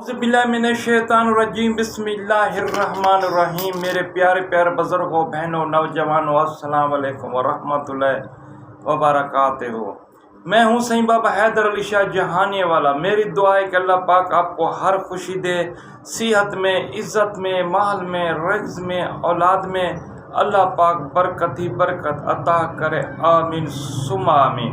बिस्मिल्लाहिर्रहमानिर्रहीम बिस्मिल्लाहिर्रहमानिर्रहीम। मेरे प्यारे प्यारे बुजुर्गों, बहनों, नौजवानों, अस्सलाम वालेकुम वरहमतुल्लाहि वबरकातुहू। मैं हूँ सईं बाबा हैदर अली शाह जहानी वाला। मेरी दुआ है कि अल्लाह पाक आपको हर खुशी दे, सेहत में, इज़्ज़त में, माल में, रिज़्क़ में, औलाद में। अल्लाह पाक बरकत ही बरकत अता करे, आमीन सुम्मा आमीन।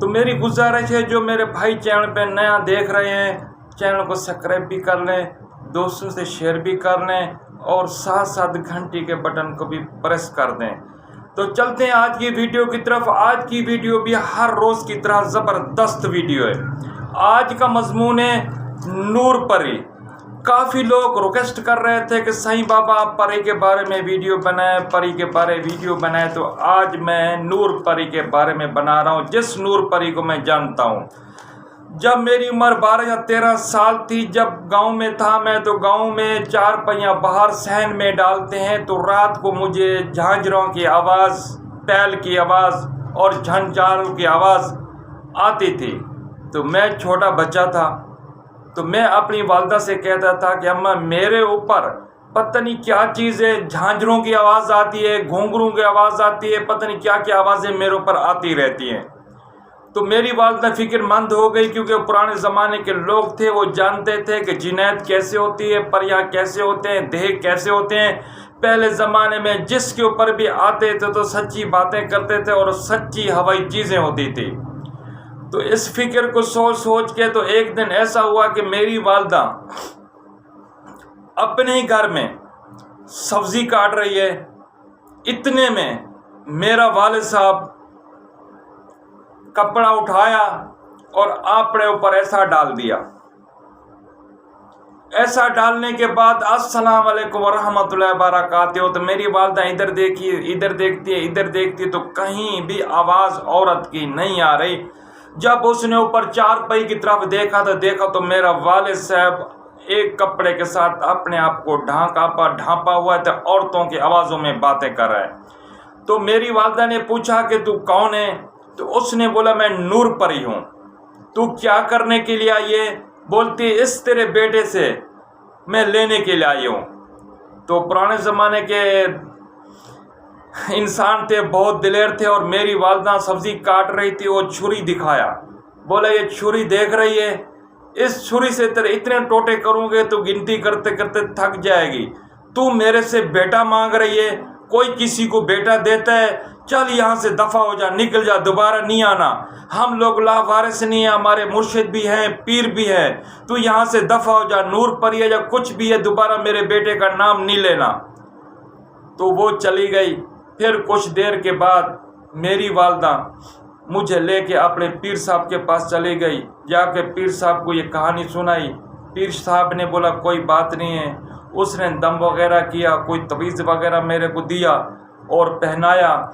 तो मेरी गुजारिश है, जो मेरे भाई चैनल पे नया देख रहे हैं, चैनल को सब्सक्राइब भी कर लें, दोस्तों से शेयर भी कर लें और साथ साथ घंटी के बटन को भी प्रेस कर दें। तो चलते हैं आज की वीडियो की तरफ। आज की वीडियो भी हर रोज़ की तरह ज़बरदस्त वीडियो है। आज का मजमून है नूर परी। काफ़ी लोग रिक्वेस्ट कर रहे थे कि सईं बाबा आप परी के बारे में वीडियो बनाए, परी के बारे वीडियो बनाए। तो आज मैं नूर परी के बारे में बना रहा हूँ, जिस नूर परी को मैं जानता हूँ। जब मेरी उम्र 12 या 13 साल थी, जब गांव में था मैं, तो गांव में 4 पहिया बाहर सहन में डालते हैं, तो रात को मुझे झांझरों की आवाज़, पैल की आवाज़ और झंझारों की आवाज़ आती थी। तो मैं छोटा बच्चा था, तो मैं अपनी वालदा से कहता था कि अम्मा मेरे ऊपर पता नहीं क्या चीज़ है, झांझरों की आवाज़ आती है, घुंघरू की आवाज़ आती है, पता नहीं क्या क्या आवाज़ें मेरे ऊपर आती रहती हैं। तो मेरी वालदा फिक्रमंद हो गई, क्योंकि पुराने ज़माने के लोग थे, वो जानते थे कि जिन्नत कैसे होती है, परियां कैसे होते हैं, देह कैसे होते हैं। पहले ज़माने में जिसके ऊपर भी आते थे तो सच्ची बातें करते थे और सच्ची हवाई चीज़ें होती थी। तो इस फिक्र को सोच सोच के तो एक दिन ऐसा हुआ कि मेरी वालदा अपने ही घर में सब्ज़ी काट रही है। इतने में मेरा वालिद साहब कपड़ा उठाया और अपने ऊपर ऐसा डाल दिया। ऐसा डालने के बाद अस्सलाम वालेकुम वरहमतुल्लाहि वबरकातुहू। तो मेरी वालदा इधर देखी, इधर देखती है, इधर देखती है, तो कहीं भी आवाज़ औरत की नहीं आ रही। जब उसने ऊपर 4 पहिए की तरफ देखा तो मेरा वालिद साहब एक कपड़े के साथ अपने आप को ढांपा हुआ था, औरतों की आवाज़ों में बातें कर रहा है। तो मेरी वालदा ने पूछा कि तू कौन है? तो उसने बोला मैं नूर परी हूँ। तू क्या करने के लिए आई है? बोलती इस तेरे बेटे से मैं लेने के लिए आई हूँ। तो पुराने ज़माने के इंसान थे, बहुत दिलेर थे, और मेरी वालदा सब्ज़ी काट रही थी, वो छुरी दिखाया। बोला ये छुरी देख रही है, इस छुरी से तेरे इतने टोटे करूँगे तो गिनती करते करते थक जाएगी। तू मेरे से बेटा मांग रही है, कोई किसी को बेटा देता है? चल यहाँ से दफ़ा हो जा, निकल जा, दोबारा नहीं आना। हम लोग लावारिस नहीं है, हमारे मुर्शिद भी हैं, पीर भी है। तू यहाँ से दफ़ा हो जा, नूर परी है या कुछ भी है, दोबारा मेरे बेटे का नाम नहीं लेना। तो वो चली गई। फिर कुछ देर के बाद मेरी वालदा मुझे लेके अपने पीर साहब के पास चली गई। जाके पीर साहब को ये कहानी सुनाई। पीर साहब ने बोला कोई बात नहीं है। उसने दम वगैरह किया, कोई तवीज़ वगैरह मेरे को दिया और पहनाया।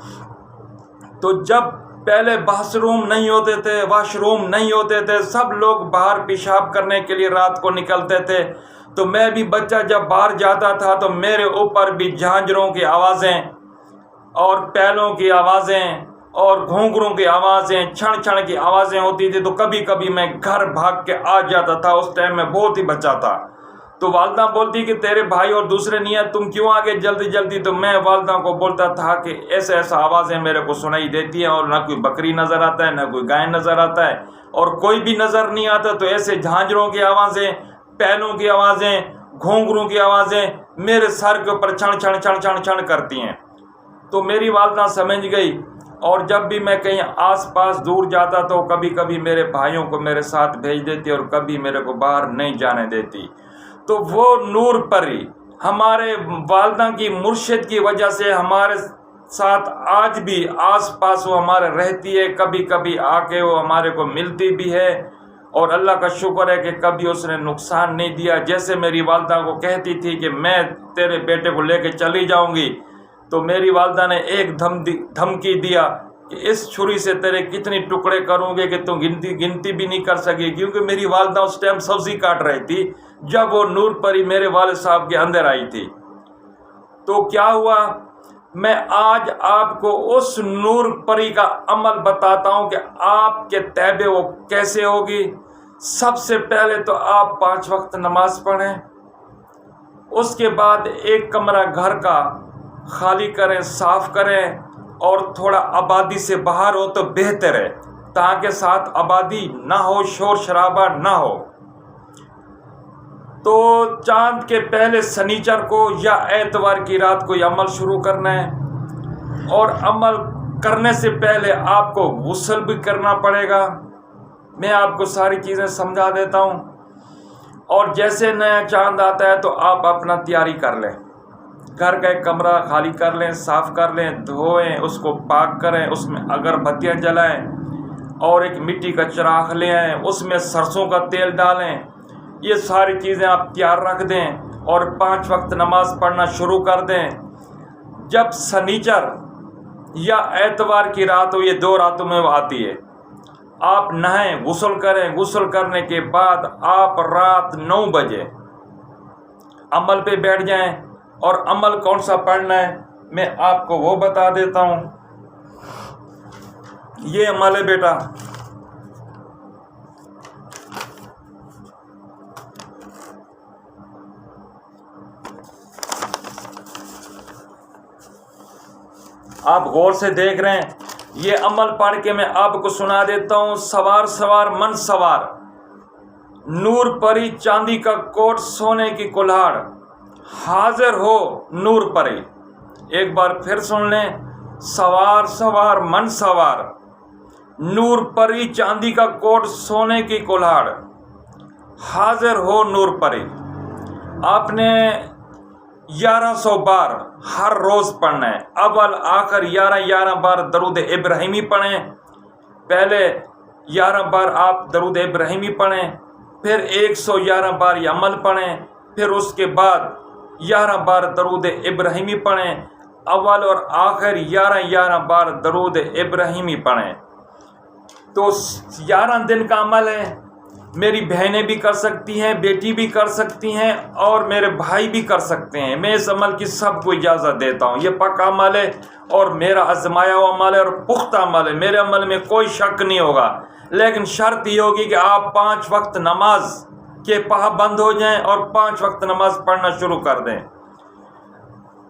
तो जब पहले बाथरूम नहीं होते थे, वॉशरूम नहीं होते थे, सब लोग बाहर पेशाब करने के लिए रात को निकलते थे। तो मैं भी बच्चा जब बाहर जाता था तो मेरे ऊपर भी झांझरों की आवाज़ें और पैलों की आवाज़ें और घुंघरू की आवाज़ें, क्षण क्षण की आवाज़ें होती थी। तो कभी कभी मैं घर भाग के आ जाता था। उस टाइम में बहुत ही बच्चा था। तो वालदा बोलती कि तेरे भाई और दूसरे नहीं है, तुम क्यों आ गए जल्दी जल्दी? तो मैं वालदा को बोलता था कि ऐसा आवाज़ें मेरे को सुनाई देती हैं, और ना कोई बकरी नज़र आता है, ना कोई गाय नज़र आता है, और कोई भी नज़र नहीं आता। तो ऐसे झांझरों की आवाज़ें, पैलों की आवाज़ें, घुंघरू की आवाज़ें मेरे सर के ऊपर क्षण क्षण क्षण क्षण क्षण करती हैं। तो मेरी वालदा समझ गई, और जब भी मैं कहीं आस पास दूर जाता तो कभी कभी मेरे भाइयों को मेरे साथ भेज देती और कभी मेरे को बाहर नहीं जाने देती। तो वो नूर परी हमारे वालदा की मुर्शिद की वजह से हमारे साथ आज भी आस पास वो हमारे रहती है। कभी कभी आके वो हमारे को मिलती भी है, और अल्लाह का शुक्र है कि कभी उसने नुकसान नहीं दिया। जैसे मेरी वालदा को कहती थी कि मैं तेरे बेटे को लेके चली जाऊंगी, तो मेरी वालदा ने एक धमकी दिया कि इस छुरी से तेरे कितने टुकड़े करूँगे कि तुम गिनती भी नहीं कर सके। क्योंकि मेरी वालदा उस टाइम सब्ज़ी काट रही थी जब वो नूर परी मेरे वालिद साहब के अंदर आई थी। तो क्या हुआ, मैं आज आपको उस नूर परी का अमल बताता हूँ कि आपके तैबे वो कैसे होगी। سب سے پہلے تو آپ 5 وقت نماز پڑھیں، اس کے بعد ایک کمرہ گھر کا خالی کریں، صاف کریں، اور تھوڑا آبادی سے باہر ہو تو بہتر ہے، تاکہ ساتھ آبادی نہ ہو، شور شرابہ نہ ہو۔ تو چاند کے پہلے سنیچر کو یا اتوار کی رات کو یہ عمل شروع کرنا ہے، اور عمل کرنے سے پہلے آپ کو غسل بھی کرنا پڑے گا۔ میں آپ کو ساری چیزیں سمجھا دیتا ہوں، اور جیسے نیا چاند آتا ہے تو آپ اپنا تیاری کر لیں، گھر کا ایک کمرہ خالی کر لیں، صاف کر لیں، دھوئیں، اس کو پاک کریں، اس میں اگربتیاں جلائیں، اور ایک مٹی کا چراغ لے آئیں، اس میں سرسوں کا تیل ڈالیں۔ یہ ساری چیزیں آپ تیار رکھ دیں، اور 5 وقت نماز پڑھنا شروع کر دیں۔ جب سنیچر یا اتوار کی رات ہو، یہ 2 راتوں میں وہ آتی ہے، آپ نہائیں، غسل کریں، غسل کرنے کے بعد آپ رات 9 بجے عمل پہ بیٹھ جائیں۔ اور عمل کون سا پڑھنا ہے میں آپ کو وہ بتا دیتا ہوں۔ یہ عمل ہے بیٹا، آپ غور سے دیکھ رہے ہیں، یہ عمل پڑھ کے میں آپ کو سنا دیتا ہوں۔ سوار سوار من سوار، نور پری چاندی کا کوٹ سونے کی کلہاڑ، حاضر ہو نور پری۔ ایک بار پھر سن لیں، سوار سوار من سوار، نور پری چاندی کا کوٹ سونے کی کلہاڑ، حاضر ہو نور پری۔ آپ نے 1100 بار ہر روز پڑھنا ہے، اول آخر 11 بار درود ابراہیمی پڑھیں۔ پہلے 11 بار آپ درود ابراہیمی پڑھیں، پھر 111 بار یہ عمل پڑھیں، پھر اس کے بعد 11 بار درود ابراہیمی پڑھیں، اول اور آخر 11 بار درود ابراہیمی پڑھیں۔ تو 11 دن کا عمل ہے، میری بہنیں بھی کر سکتی ہیں، بیٹی بھی کر سکتی ہیں، اور میرے بھائی بھی کر سکتے ہیں۔ میں اس عمل کی سب کو اجازت دیتا ہوں، یہ پکا عمل ہے، اور میرا آزمایا ہوا عمل ہے، اور پختہ عمل ہے، میرے عمل میں کوئی شک نہیں ہوگا۔ لیکن شرط یہ ہوگی کہ آپ 5 وقت نماز کے پابند ہو جائیں، اور 5 وقت نماز پڑھنا شروع کر دیں۔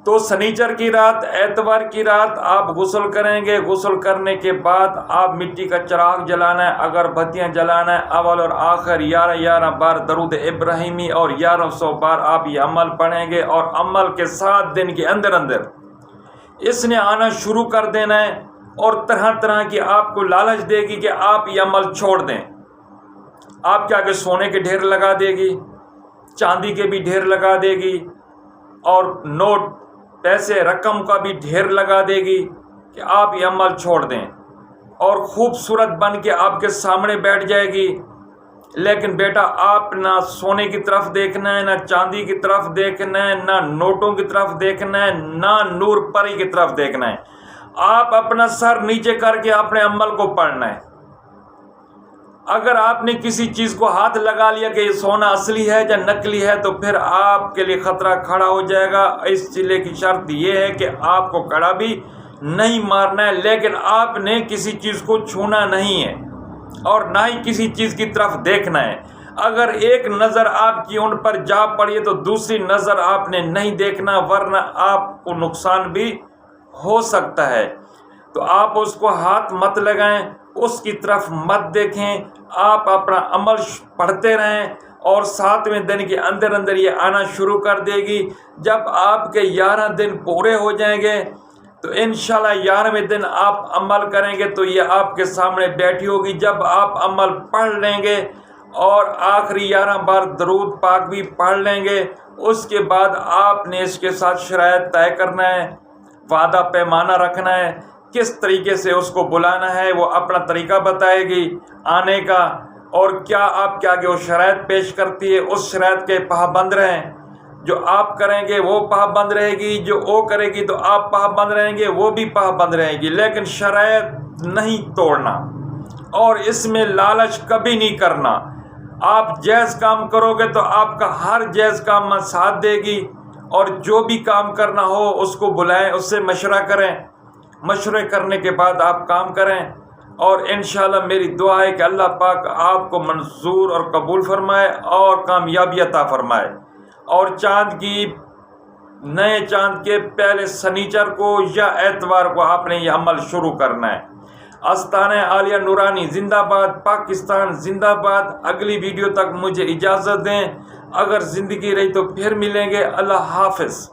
تو سنیچر کی رات، اتوار کی رات آپ غسل کریں گے، غسل کرنے کے بعد آپ مٹی کا چراغ جلانا ہے، اگربتیاں جلانا ہے، اول اور آخر 11 بار درود ابراہیمی، اور 1100 بار آپ یہ عمل پڑھیں گے، اور عمل کے 7 دن کے اندر اندر اس نے آنا شروع کر دینا ہے، اور طرح طرح کی آپ کو لالچ دے گی کہ آپ یہ عمل چھوڑ دیں۔ آپ کے آگے سونے کے ڈھیر لگا دے گی، چاندی کے بھی ڈھیر لگا دے گی، اور نوٹ پیسے رقم کا بھی ڈھیر لگا دے گی کہ آپ یہ عمل چھوڑ دیں، اور خوبصورت بن کے آپ کے سامنے بیٹھ جائے گی۔ لیکن بیٹا آپ نہ سونے کی طرف دیکھنا ہے، نہ چاندی کی طرف دیکھنا ہے، نہ نوٹوں کی طرف دیکھنا ہے، نہ نور پری کی طرف دیکھنا ہے۔ آپ اپنا سر نیچے کر کے اپنے عمل کو پڑھنا ہے۔ اگر آپ نے کسی چیز کو ہاتھ لگا لیا کہ یہ سونا اصلی ہے یا نکلی ہے، تو پھر آپ کے لیے خطرہ کھڑا ہو جائے گا۔ اس چیلے کی شرط یہ ہے کہ آپ کو کڑا بھی نہیں مارنا ہے، لیکن آپ نے کسی چیز کو چھونا نہیں ہے، اور نہ ہی کسی چیز کی طرف دیکھنا ہے۔ اگر ایک نظر آپ کی ان پر جا پڑی ہے تو دوسری نظر آپ نے نہیں دیکھنا، ورنہ آپ کو نقصان بھی ہو سکتا ہے۔ تو آپ اس کو ہاتھ مت لگائیں، اس کی طرف مت دیکھیں، آپ اپنا عمل پڑھتے رہیں، اور 7ویں دن کے اندر اندر یہ آنا شروع کر دے گی۔ جب آپ کے 11 دن پورے ہو جائیں گے تو انشاءاللہ 11ویں دن آپ عمل کریں گے تو یہ آپ کے سامنے بیٹھی ہوگی۔ جب آپ عمل پڑھ لیں گے اور آخری 11 بار درود پاک بھی پڑھ لیں گے، اس کے بعد آپ نے اس کے ساتھ شرائط طے کرنا ہے، وعدہ پیمانہ رکھنا ہے، کس طریقے سے اس کو بلانا ہے، وہ اپنا طریقہ بتائے گی آنے کا، اور کیا آپ کے آگے وہ شرائط پیش کرتی ہے، اس شرائط کے پابند رہیں۔ جو آپ کریں گے وہ پابند رہے گی، جو وہ کرے گی تو آپ پابند رہیں گے، وہ بھی پابند رہے گی، لیکن شرائط نہیں توڑنا، اور اس میں لالچ کبھی نہیں کرنا۔ آپ جائز کام کرو گے تو آپ کا ہر جائز کام میں ساتھ دے گی، اور جو بھی کام کرنا ہو اس کو بلائیں، اس سے مشورہ کریں، مشورے کرنے کے بعد آپ کام کریں، اور انشاءاللہ میری دعا ہے کہ اللہ پاک آپ کو منظور اور قبول فرمائے اور کامیابی عطا فرمائے، اور نئے چاند کے پہلے سنیچر کو یا اتوار کو آپ نے یہ عمل شروع کرنا ہے۔ آستانہ عالیہ نورانی زندہ باد، پاکستان زندہ باد۔ اگلی ویڈیو تک مجھے اجازت دیں، اگر زندگی رہی تو پھر ملیں گے۔ اللہ حافظ۔